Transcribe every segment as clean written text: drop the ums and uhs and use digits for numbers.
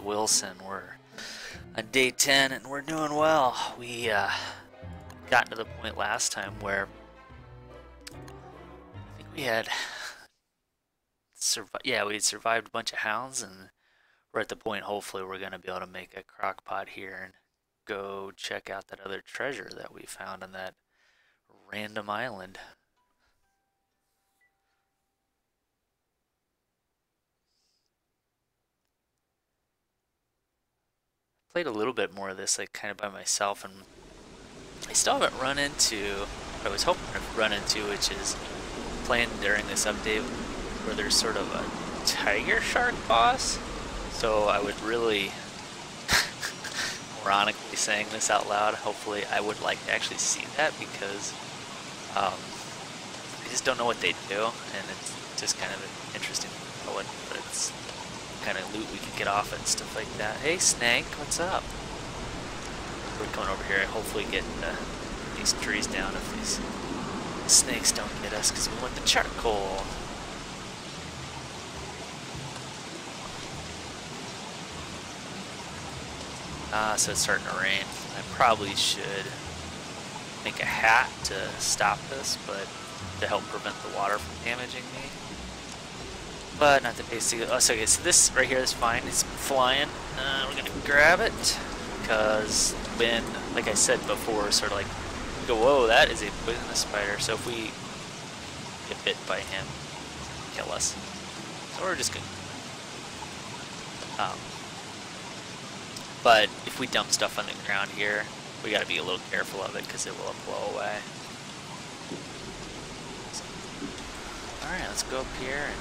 Wilson. We're on day 10 and we're doing well. We got to the point last time where I think we had we had survived a bunch of hounds, and we're at the point hopefully we're going to be able to make a crock pot here and go check out that other treasure that we found on that random island. Played a little bit more of this like kind of by myself, and I still haven't run into what I was hoping to run into, which is playing during this update where there's sort of a tiger shark boss. So I would really, ironically saying this out loud, hopefully I would like to actually see that, because I just don't know what they do, and it's just kind of interesting to know what it's kind of loot we can get off and stuff like that. Hey Snake, what's up? We're coming over here and hopefully get these trees down if these snakes don't get us, because we want the charcoal. So it's starting to rain. I probably should make a hat to stop this, but to help prevent the water from damaging me. But not the basic. Oh, so okay, so this right here is fine. It's flying. We're gonna grab it because when, like I said before, sort of like go, whoa, that is a poisonous spider. So if we get bit by him, kill us. So we're just gonna. But if we dump stuff on the ground here, we gotta be a little careful of it because it will blow away. All right, let's go up here and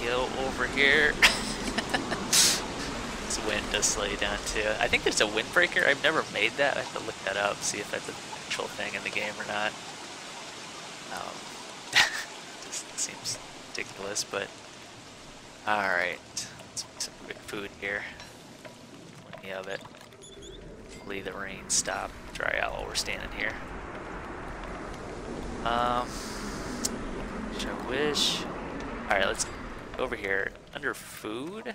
go over here. This wind does slow you down too. I think there's a windbreaker. I've never made that. I have to look that up, see if that's an actual thing in the game or not. Just seems ridiculous, but all right. Let's make some quick food here. Plenty of it. Hopefully the rain stop, dry out while we're standing here. Which I wish. All right, let's go over here. Under food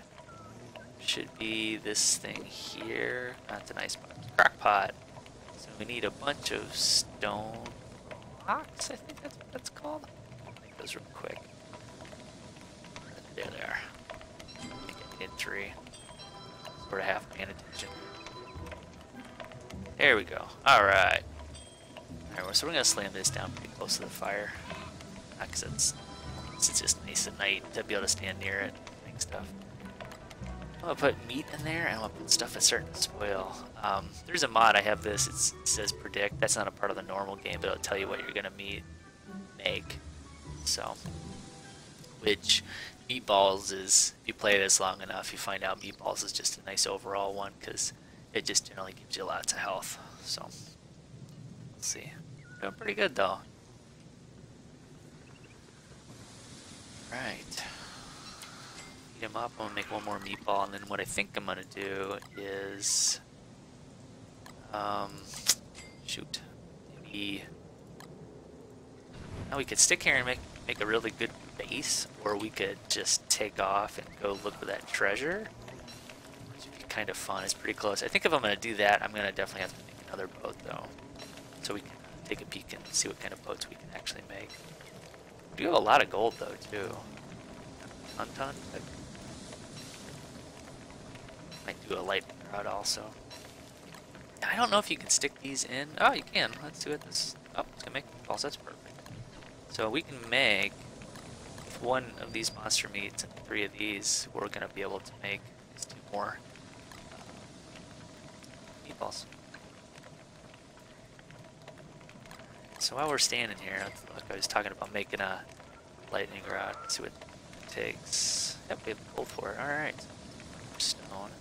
should be this thing here. Not the nice box. Crock pot. So we need a bunch of stone blocks. I think that's what that's called. Make those real quick. There they are. I need 3. Sort of half paying attention. There we go. Alright. Alright, so we're going to slam this down pretty close to the fire. Because it's just nice at night to be able to stand near it and make stuff. I'm going to put meat in there, and I'm going to put stuff that's starting to spoil. There's a mod, I have this, it says predict. That's not a part of the normal game, but it'll tell you what you're going to make. So, which meatballs is, if you play this long enough, you find out meatballs is just a nice overall one, because it just generally gives you lots of health. So, let's see. Doing pretty good though. Right. Heat him up. I'm gonna make one more meatball, and then what I think I'm gonna do is, shoot, maybe. Now we could stick here and make a really good base, or we could just take off and go look for that treasure, which would be kind of fun. It's pretty close. I think if I'm gonna do that, I'm gonna definitely have to make another boat though, so we can take a peek and see what kind of boats we can actually make. We do have a lot of gold though too. Ton. Might do a lightning rod also. I don't know if you can stick these in. Oh, you can. Let's do it. This. Oh, it's gonna make balls. That's perfect. So we can make one of these monster meats and 3 of these. We're gonna be able to make these 2 more meatballs. So while we're standing here, like I was talking about making a lightning rod. Let's see what it takes. Yep, we have gold for it. Alright. Stone.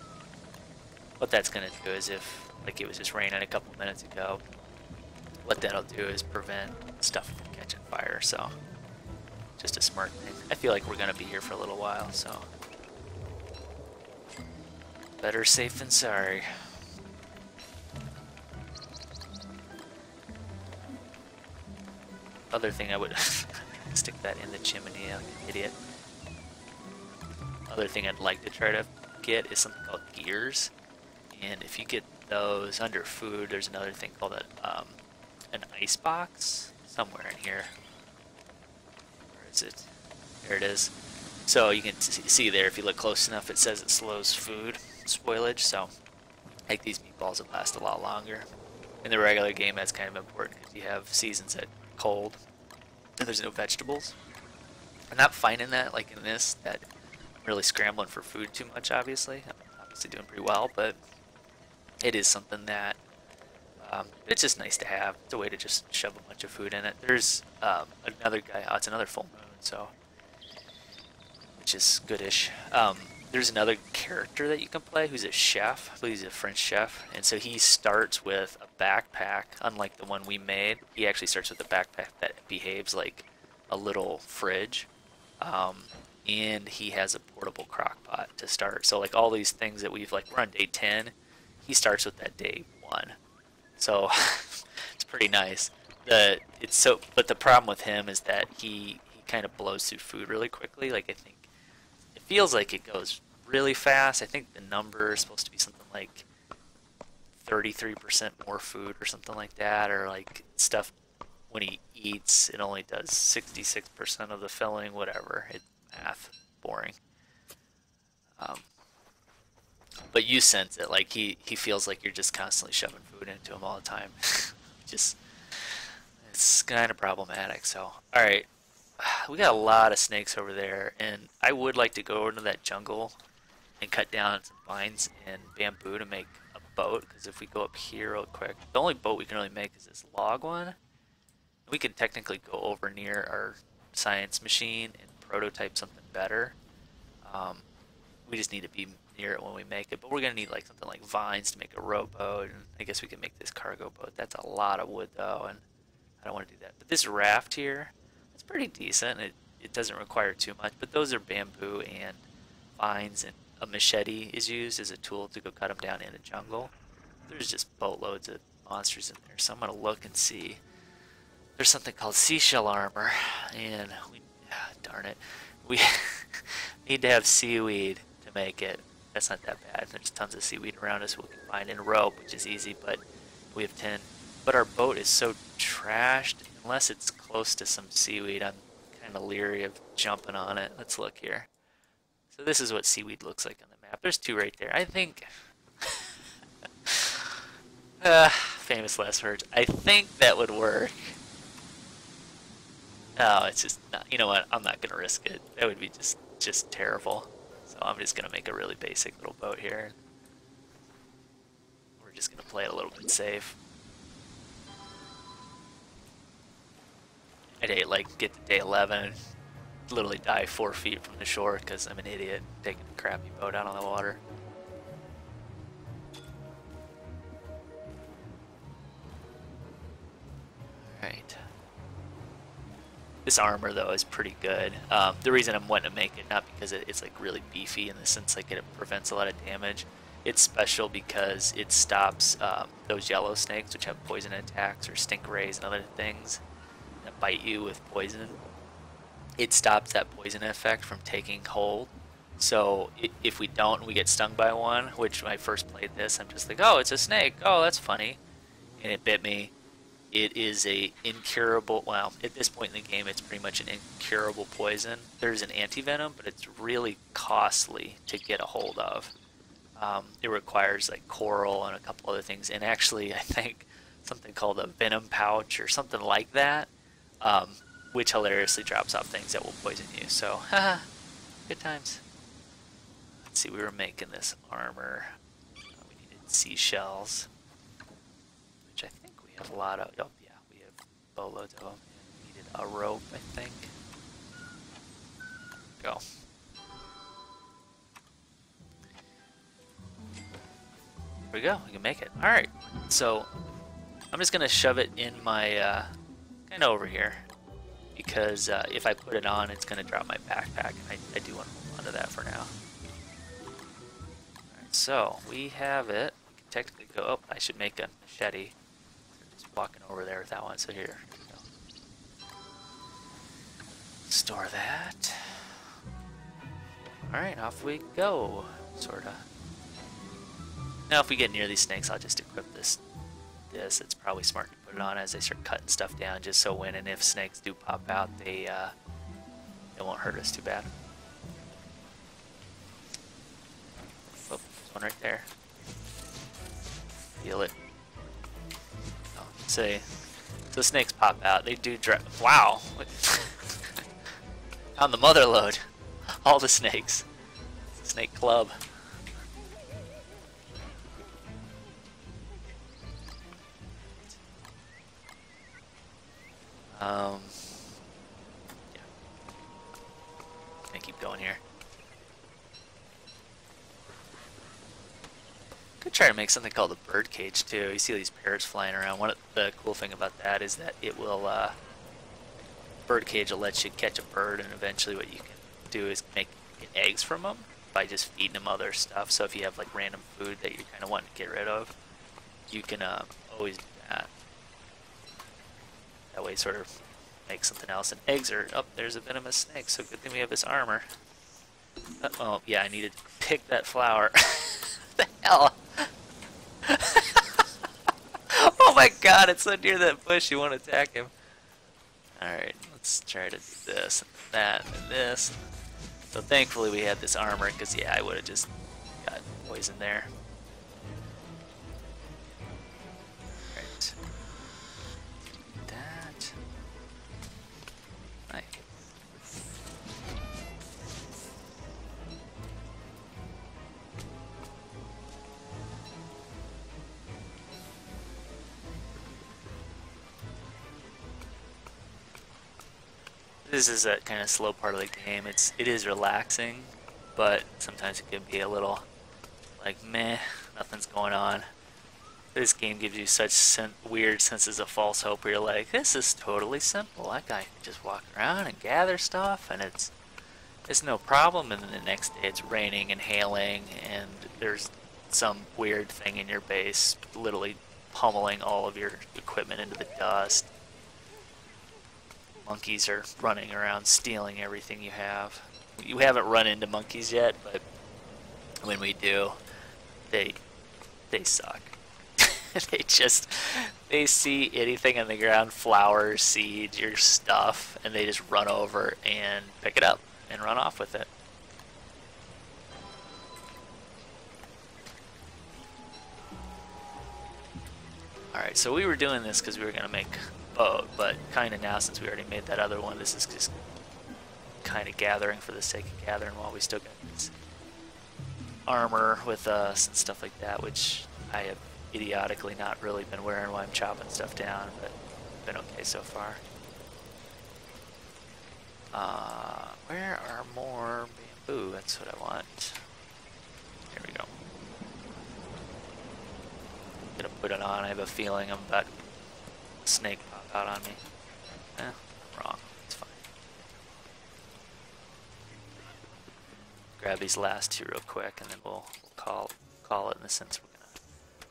What that's going to do is if, like it was just raining a couple minutes ago, what that'll do is prevent stuff from catching fire, so just a smart thing. I feel like we're going to be here for a little while, so better safe than sorry. Other thing I would stick that in the chimney like an idiot. another thing I'd like to try to get is something called gears. And if you get those under food, there's another thing called an ice box somewhere in here. Where is it? There it is. So you can see there, if you look close enough, it says it slows food spoilage. So like these meatballs would last a lot longer. In the regular game, that's kind of important because you have seasons that are cold and there's no vegetables. I'm not finding that like in this, that I'm really scrambling for food too much, obviously. I'm obviously doing pretty well, but it is something that it's just nice to have. It's a way to just shove a bunch of food in it. There's another guy, it's another full moon, so, which is goodish. There's another character that you can play who's a chef. I believe he's a French chef. And so he starts with a backpack, unlike the one we made. He actually starts with a backpack that behaves like a little fridge. And he has a portable crock pot to start. So like all these things that we're on day 10, he starts with that day 1. So it's pretty nice. But the problem with him is that he kind of blows through food really quickly. Like I think it feels like it goes really fast. I think the number is supposed to be something like 33% more food or something like that, or like stuff when he eats it only does 66% of the filling, whatever. Math, boring. But you sense it, like he feels like you're just constantly shoving food into him all the time. Just, it's kind of problematic. So, all right, we got a lot of snakes over there, and I would like to go into that jungle and cut down some vines and bamboo to make a boat, because if we go up here real quick, the only boat we can really make is this log one. We could technically go over near our science machine and prototype something better. We just need to be near it when we make it, but we're gonna need like something like vines to make a rowboat, and I guess we can make this cargo boat. That's a lot of wood though, and I don't want to do that. But this raft here, it's pretty decent. It doesn't require too much, but those are bamboo and vines, and a machete is used as a tool to go cut them down in a jungle. There's just boatloads of monsters in there, so I'm gonna look and see. There's something called seashell armor, and darn it, we need to have seaweed to make it. That's not that bad. There's tons of seaweed around us we can find, and rope, which is easy, but we have 10. But our boat is so trashed, unless it's close to some seaweed, I'm kind of leery of jumping on it. Let's look here. So this is what seaweed looks like on the map. There's 2 right there. I think... famous last words. I think that would work. No, it's just not. You know what? I'm not gonna risk it. That would be just terrible. So I'm just gonna make a really basic little boat here. We're just gonna play it a little bit safe. I'd hate like get to day 11, literally die 4 feet from the shore because I'm an idiot taking a crappy boat out on the water. Alright. This armor though is pretty good. The reason I'm wanting to make it, not because it's like really beefy in the sense like it prevents a lot of damage. It's special because it stops those yellow snakes, which have poison attacks, or stingrays and other things that bite you with poison. It stops that poison effect from taking hold. So if we don't, we get stung by one, which when I first played this, I'm just like, oh, it's a snake. Oh, that's funny. And it bit me. It is a incurable, well, at this point in the game, it's pretty much an incurable poison. There's an anti-venom, but it's really costly to get a hold of. It requires like coral and a couple other things, and actually I think something called a venom pouch or something like that, which hilariously drops off things that will poison you. So, haha, good times. Let's see, we were making this armor. We needed seashells, which I think we have a lot of. Oh yeah, we have boatloads of them. We needed a rope, I think. Go. There we go, we can make it. Alright, so I'm just gonna shove it in my, kind of over here, because if I put it on, it's gonna drop my backpack, and I do want to hold on to that for now. Alright, so we have it. We can technically go up. I should make a machete. Just walking over there with that one, so here we go. Store that. Alright, off we go. Sorta. Now if we get near these snakes, I'll just equip this. It's probably smart to put it on as they start cutting stuff down, just so when and if snakes do pop out, they won't hurt us too bad. Oh, there's one right there. Feel it. Oh, say, so snakes pop out. They do drop. Wow! On the mother load, all the snakes. Snake club. Yeah. Gonna keep going here. Could try to make something called a bird cage too. You see these parrots flying around. One of the cool thing about that is that it will, bird cage will let you catch a bird, and eventually what you can do is get eggs from them by just feeding them other stuff. So if you have like random food that you kind of want to get rid of, you can always do that. That way sort of make something else. And eggs are, oh, there's a venomous snake, so good thing we have this armor. Oh, yeah, I needed to pick that flower. What the hell? Oh my god, it's so near that bush, you won't attack him. Alright, let's try to do this, and that, and this. So thankfully we had this armor, because yeah, I would have just got poisoned there. Alright. That. Nice. This is a kind of slow part of the game. It is relaxing, but sometimes it can be a little like meh, nothing's going on. This game gives you such weird senses of false hope where you're like, this is totally simple. That guy can just walk around and gather stuff, and it's no problem. And then the next day it's raining and hailing, and there's some weird thing in your base, literally pummeling all of your equipment into the dust. Monkeys are running around stealing everything you have. You haven't run into monkeys yet, but when we do, they suck. They see anything on the ground, flowers, seeds, your stuff, and they just run over and pick it up and run off with it. Alright, so we were doing this because we were going to make a boat, but kind of now, since we already made that other one, this is just kind of gathering for the sake of gathering while we still got this armor with us and stuff like that, which I have idiotically not really been wearing while I'm chopping stuff down, but been okay so far. Where are more bamboo? That's what I want. Here we go. I'm gonna put it on. I have a feeling I'm about to snake pop out on me. I'm wrong. It's fine. Grab these last two real quick, and then we'll call it in the sense we're gonna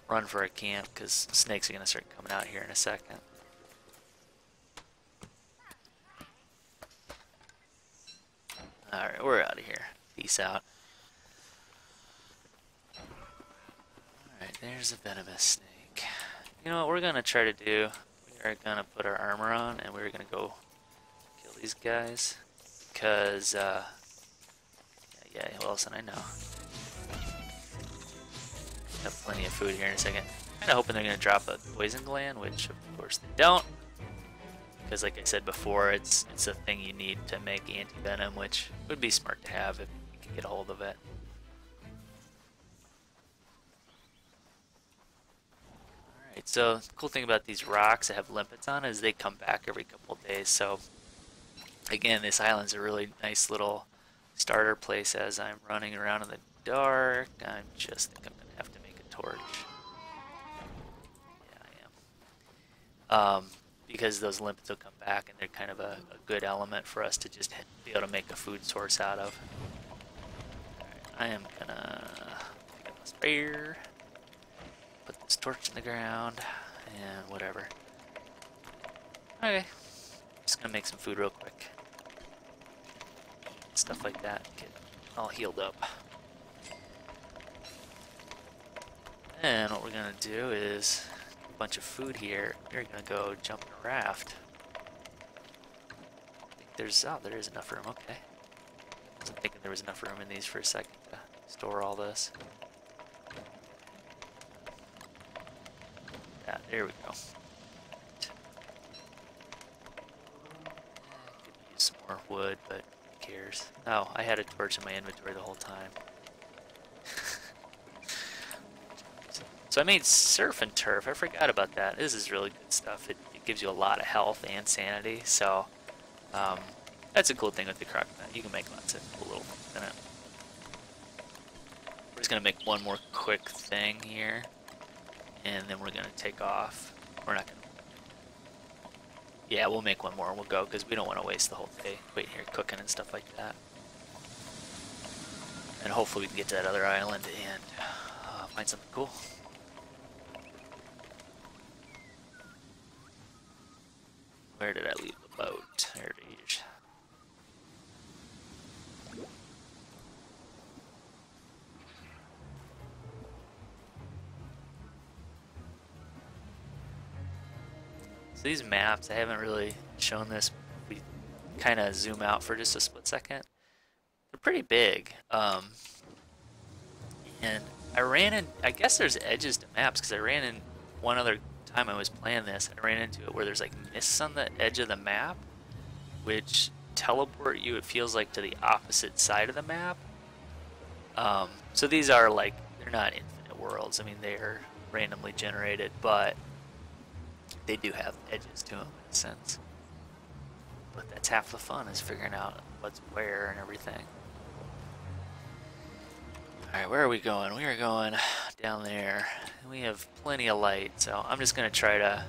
run for a camp, because snakes are gonna start coming out here in a second. Alright, we're out of here. Peace out. Alright, there's a venomous snake. You know what we're gonna try to do? We are gonna put our armor on, and we're gonna go kill these guys. Because, yeah, who else? And I know. Have plenty of food here in a second. Kinda hoping they're gonna drop a poison gland, which of course they don't. Because like I said before, it's a thing you need to make anti-venom, which would be smart to have if you can get a hold of it. Alright, so the cool thing about these rocks that have limpets on is they come back every couple of days. So again, this island's a really nice little starter place as I'm running around in the dark. I just think I'm going to have to make a torch. Yeah, I am. Because those limpets will come back, and they're kind of a good element for us to just be able to make a food source out of. Alright, I am gonna pick up my sprayer, put this torch in the ground, and whatever. Okay, just gonna make some food real quick. Stuff like that. Get all healed up. And what we're gonna do is a bunch of food here. We're gonna go jump in a raft. I think there is enough room. Okay. I wasn't thinking there was enough room in these for a second to store all this. Yeah, there we go. Could use some more wood, but who cares? Oh, I had a torch in my inventory the whole time. So I made surf and turf. I forgot about that. This is really good stuff. It gives you a lot of health and sanity. So that's a cool thing with the crocodile. You can make lots of cool little things in it. We're just gonna make one more quick thing here, and then we're gonna take off. We're not gonna. Yeah, we'll make one more and we'll go because we don't want to waste the whole day waiting here cooking and stuff like that. And hopefully we can get to that other island and find something cool. Where did I leave the boat? There it is. So these maps, I haven't really shown this. We kind of zoom out for just a split second. They're pretty big. And I guess there's edges to maps because I ran in one other time I was playing this, I ran into it where there's like mists on the edge of the map, which teleport you, it feels like, to the opposite side of the map. So these are like, they're not infinite worlds. I mean, they are randomly generated, but they do have edges to them in a sense. But that's half the fun, is figuring out what's where and everything. Alright, where are we going? We are going down there. We have plenty of light, so I'm just going to try to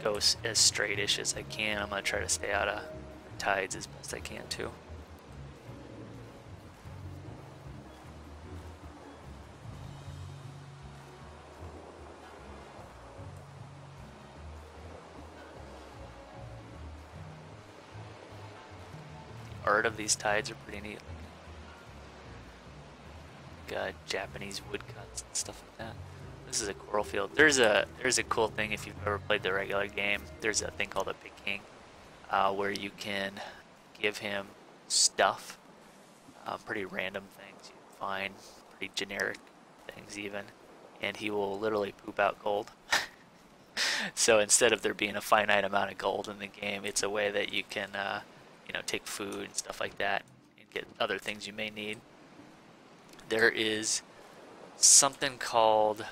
go as straightish as I can. I'm going to try to stay out of tides as best I can too. The art of these tides are pretty neat. Japanese woodcuts and stuff like that. This is a coral field. There's a cool thing if you've ever played the regular game. There's a thing called a picking, where you can give him stuff, pretty random things you find, pretty generic things even, and he will literally poop out gold. So instead of there being a finite amount of gold in the game, it's a way that you can, take food and stuff like that and get other things you may need. There is something called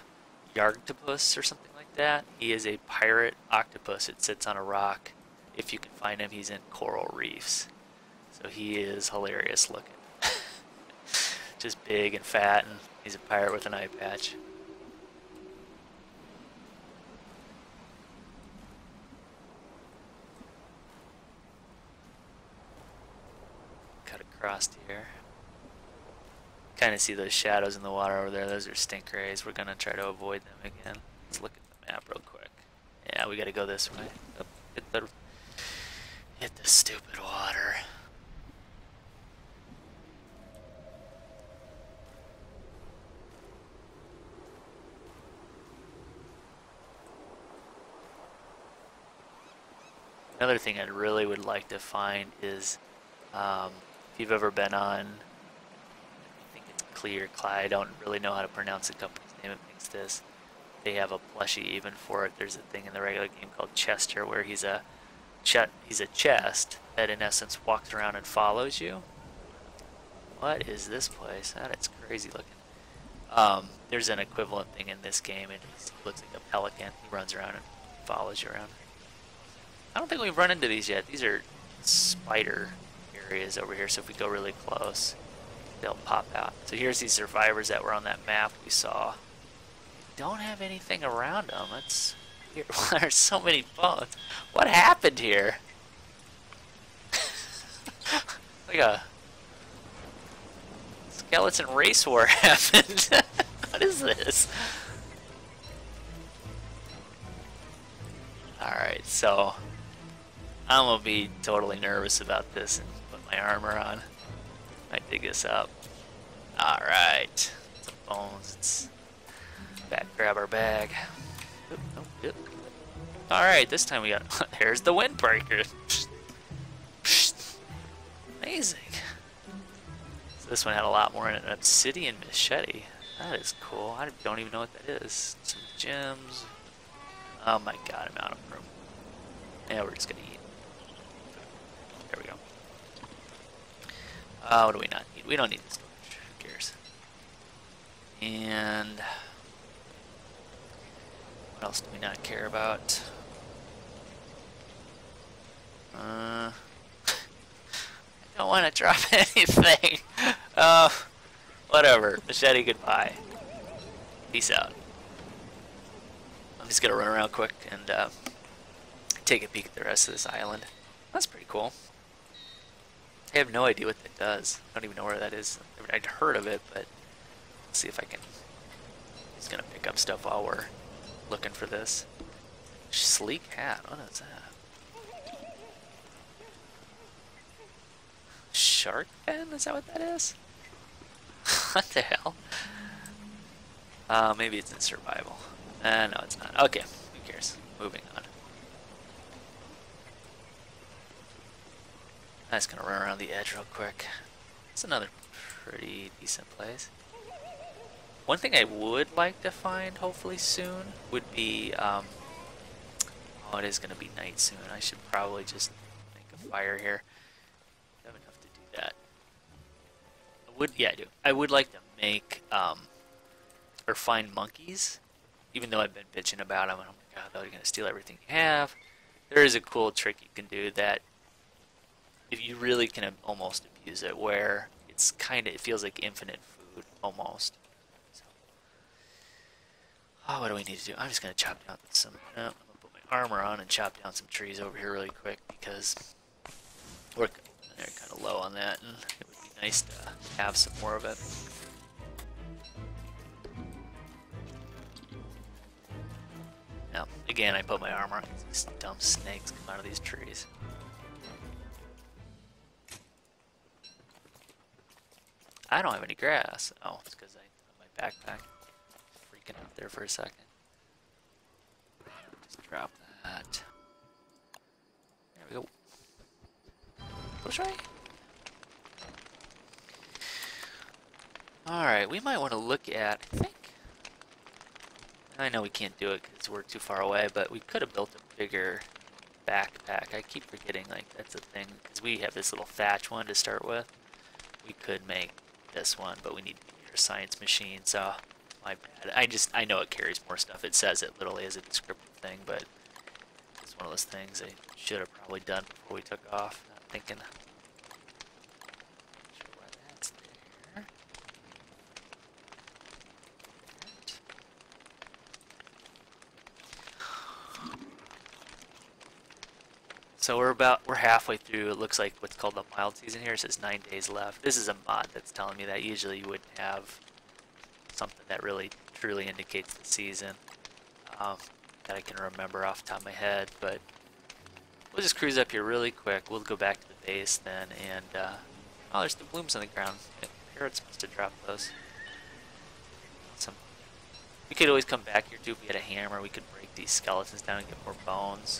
Yargtopus or something like that. He is a pirate octopus. It sits on a rock. If you can find him, he's in coral reefs. So he is hilarious looking. Just big and fat, and he's a pirate with an eye patch. Cut across here. Kind of see those shadows in the water over there. Those are stingrays. We're gonna try to avoid them again. Let's look at the map real quick. Yeah, we gotta go this way. Oh, hit the stupid water. Another thing I really would like to find is, if you've ever been on, Clear Cly, I don't really know how to pronounce the company's name that makes this. They have a plushie even for it. There's a thing in the regular game called Chester where he's a chest that in essence walks around and follows you. What is this place? That is crazy looking. There's an equivalent thing in this game, and he looks like a pelican. He runs around and follows you around. I don't think we've run into these yet. These are spider areas over here, so if we go really close, they'll pop out. So here's these survivors that were on that map we saw. Don't have anything around them. It's weird. There's so many bones. What happened here? Like a skeleton race war happened. What is this? Alright, so I'm gonna be totally nervous about this and put my armor on. I dig this up. Alright. Some bones. Let's grab our bag. Oop, nope, yep. Alright, this time we got... There's the windbreaker. Amazing. So this one had a lot more in it. An obsidian machete. That is cool. I don't even know what that is. Some gems. Oh my god, I'm out of room. Yeah, we're just gonna eat. There we go. What do we not need? We don't need the storage. Who cares? And what else do we not care about? I don't want to drop anything. Whatever. Machete, goodbye. Peace out. I'm just gonna run around quick and take a peek at the rest of this island. That's pretty cool. I have no idea what that does. I don't even know where that is. I'd heard of it, but let's see if I can. Just gonna pick up stuff while we're looking for this. Sleek hat. What is that? Shark fin? Is that what that is? What the hell? Maybe it's in survival. No, it's not. Okay, who cares? Moving on. I'm just gonna run around the edge real quick. It's another pretty decent place. One thing I would like to find, hopefully soon, would be, oh, it is gonna be night soon. I should probably just make a fire here. I have enough to do that. Yeah, I do. I would like to make, or find monkeys, even though I've been bitching about them. And oh my god, they're gonna steal everything you have. There is a cool trick you can do that, if you really can almost abuse it, where it's it feels like infinite food, almost. So, oh, what do we need to do? I'm just gonna chop down some, I'm gonna put my armor on and chop down some trees over here really quick, because we're kind of low on that, and it would be nice to have some more of it. Now, again, I put my armor on because these dumb snakes come out of these trees. I don't have any grass. Oh, it's because I put my backpack. Freaking out there for a second. Just drop that. There we go. Push right. Alright, we might want to look at, I think. I know we can't do it because we're too far away, but we could have built a bigger backpack. I keep forgetting, like, that's a thing, because we have this little thatch one to start with. We could make this one, but we need a science machine, so my bad. I know it carries more stuff. It says it literally as a descriptive thing, but it's one of those things I should have probably done before we took off. Not thinking. Not sure why that's there. So we're halfway through. It looks like what's called the mild season here. It says 9 days left. This is a mod that's telling me that usually you wouldn't have something that really truly indicates the season that I can remember off the top of my head. But we'll just cruise up here really quick. We'll go back to the base then, and oh, there's the blooms on the ground. Parrots must have dropped those. We could always come back here too if we had a hammer. We could break these skeletons down and get more bones.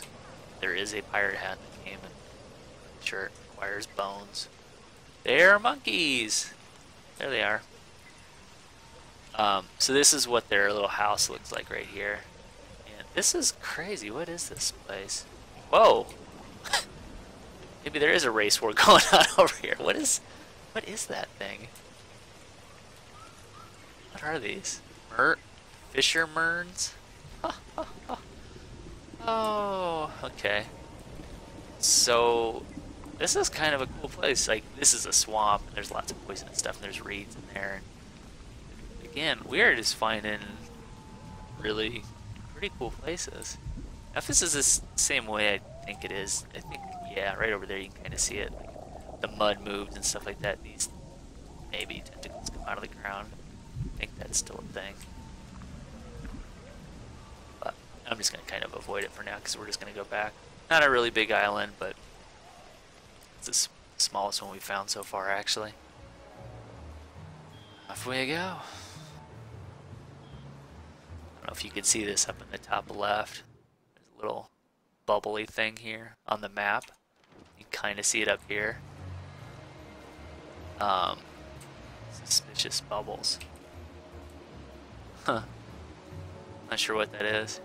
There is a pirate hat in the game, and I'm sure it requires bones. They're monkeys! There they are. So this is what their little house looks like right here. And this is crazy. What is this place? Whoa! Maybe there is a race war going on over here. What is that thing? What are these? Fisher merns? Oh, okay. So, this is kind of a cool place. Like, this is a swamp, and there's lots of poisonous stuff, and there's reeds in there. Again, we're just finding really pretty cool places. Now, if this is the same way I think it is, I think, yeah, right over there you can kind of see it. Like, the mud moves and stuff like that. These, maybe, tentacles come out of the ground. I think that's still a thing. I'm just going to kind of avoid it for now because we're just going to go back. Not a really big island, but it's the smallest one we found so far, actually. Off we go. I don't know if you can see this up in the top left. There's a little bubbly thing here on the map. You can kind of see it up here. Suspicious bubbles. Huh. Not sure what that is.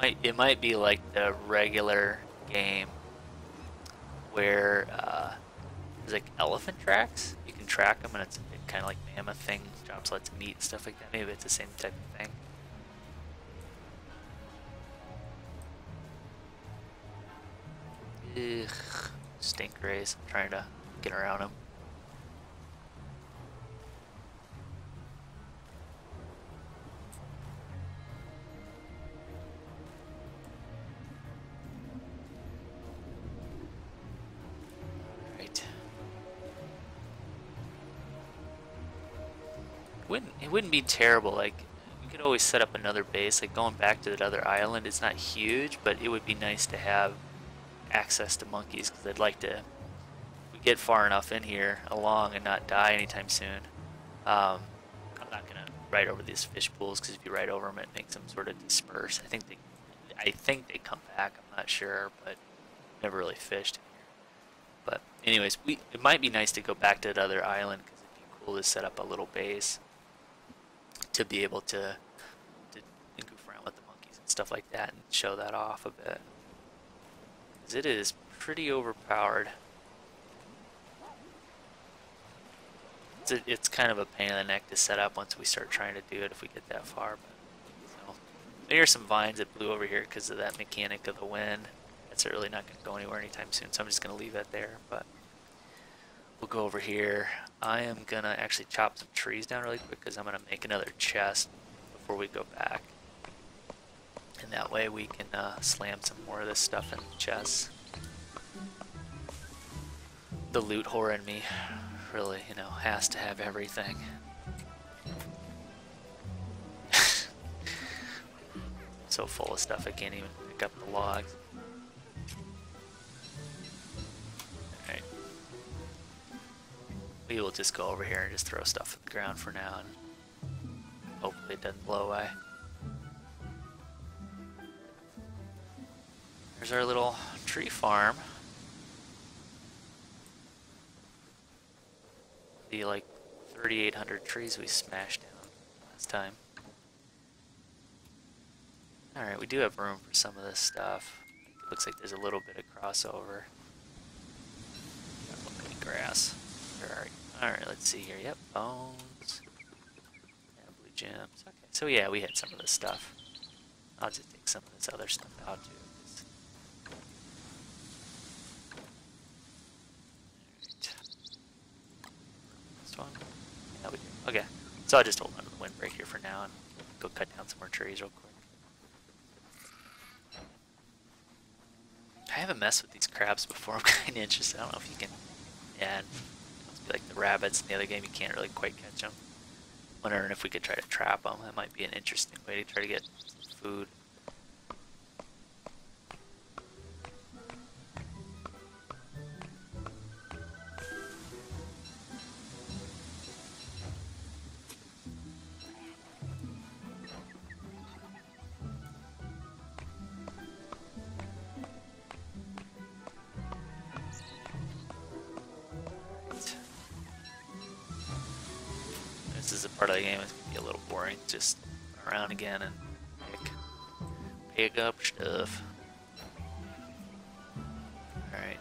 It might be like the regular game where there's like elephant tracks. You can track them, and it's kind of like mammoth thing, drops lots of meat and stuff like that. Maybe it's the same type of thing. Ugh, stink rays. I'm trying to get around them. It wouldn't be terrible. Like, we could always set up another base. Like, going back to that other island, it's not huge, but it would be nice to have access to monkeys, because I'd like to, if we get far enough in here along and not die anytime soon. I'm not gonna ride over these fish pools, because if you ride over them, it makes them sort of disperse. I think they come back. I'm not sure, but never really fished in here. But anyways, it might be nice to go back to that other island, because it'd be cool to set up a little base to be able to goof around with the monkeys and stuff like that and show that off a bit. Because it is pretty overpowered. It's kind of a pain in the neck to set up once we start trying to do it if we get that far. But, so, there's some vines that blew over here because of that mechanic of the wind. That's really not going to go anywhere anytime soon, so I'm just going to leave that there. But we'll go over here. I am going to actually chop some trees down really quick, because I'm going to make another chest before we go back. And that way we can slam some more of this stuff in the chests. The loot whore in me really, has to have everything. So full of stuff I can't even pick up the logs. Alright. We will just go over here and just throw stuff at the ground for now, and hopefully it doesn't blow away. There's our little tree farm. The like 3,800 trees we smashed down last time. Alright, we do have room for some of this stuff. Looks like there's a little bit of crossover. Got grass. Alright, let's see here. Yep, bones. Yeah, blue gems. Okay, so yeah, we had some of this stuff. I'll just take some of this other stuff out too. Yeah, we do. Okay, so I'll just hold on to the windbreak here for now and go cut down some more trees real quick. I haven't messed with these crabs before. I'm kind of interested. I don't know if you can. Yeah, it must be like the rabbits in the other game. You can't really quite catch them. Wondering if we could try to trap them. That might be an interesting way to try to get some food. This is a part of the game that's going to be a little boring. Just run around again and pick up stuff. Alright.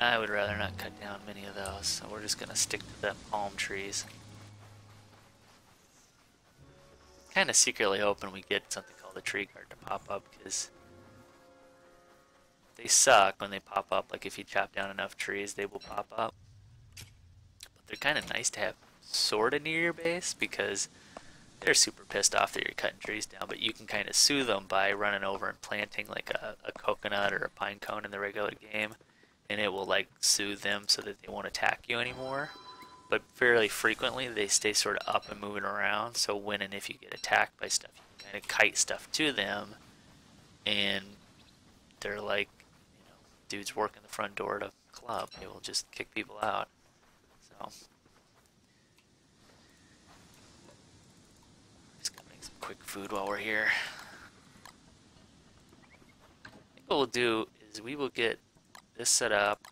I would rather not cut down many of those, so we're just going to stick to the palm trees. Kind of secretly hoping we get something called a tree guard to pop up, because they suck when they pop up. Like, if you chop down enough trees, they will pop up. But they're kind of nice to have sort of near your base, because they're super pissed off that you're cutting trees down, but you can kind of soothe them by running over and planting like a coconut or a pine cone in the regular game, and it will like soothe them so that they won't attack you anymore. But fairly frequently they stay sort of up and moving around, so when and if you get attacked by stuff, you can kind of kite stuff to them, and they're like, dudes working the front door at a club. They will just kick people out. So quick food while we're here. I think what we'll do is we will get this set up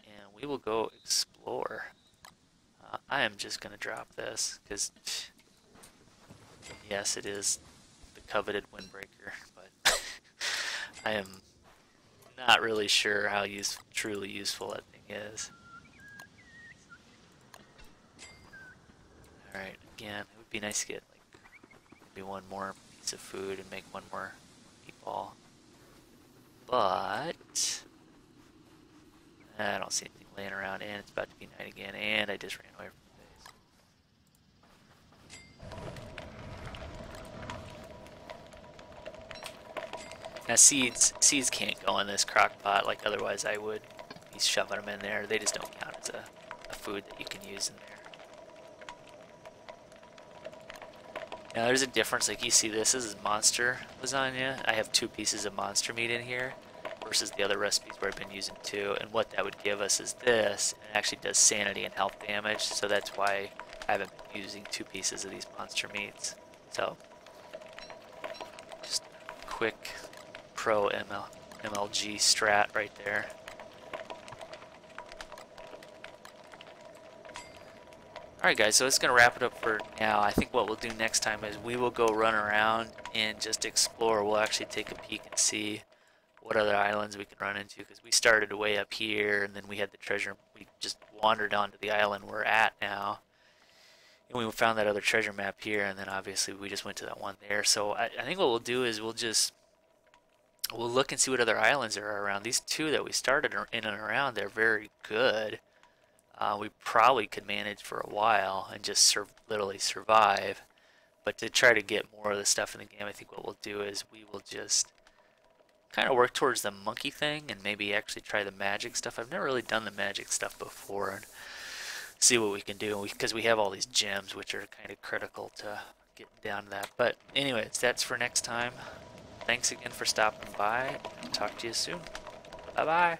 and we will go explore. I am just going to drop this because, yes, it is the coveted windbreaker, but I am not really sure how truly useful that thing is. Alright, again, it would be nice to get like maybe one more piece of food and make one more meatball. But I don't see anything laying around, and it's about to be night again, and I just ran away from the base. Now seeds can't go in this crock pot, like otherwise I would be shoving them in there. They just don't count as a food that you can use in there. Now there's a difference, like you see this is monster lasagna. I have 2 pieces of monster meat in here versus the other recipes where I've been using 2, and what that would give us is this, and it actually does sanity and health damage, so that's why I haven't been using 2 pieces of these monster meats. So, just quick pro MLG strat right there. Alright guys, so it's going to wrap it up for now. I think what we'll do next time is we will go run around and just explore. We'll actually take a peek and see what other islands we can run into, because we started way up here and then we had the treasure. We just wandered onto the island we're at now. And we found that other treasure map here, and then obviously we just went to that one there. So I think what we'll do is we'll look and see what other islands there are around. These 2 that we started in and around, they're very good. We probably could manage for a while and just literally survive. But to try to get more of the stuff in the game, I think what we'll do is we will just kind of work towards the monkey thing and maybe actually try the magic stuff. I've never really done the magic stuff before, and see what we can do, because we have all these gems which are kind of critical to getting down to that. But anyways, that's for next time. Thanks again for stopping by. Talk to you soon. Bye bye.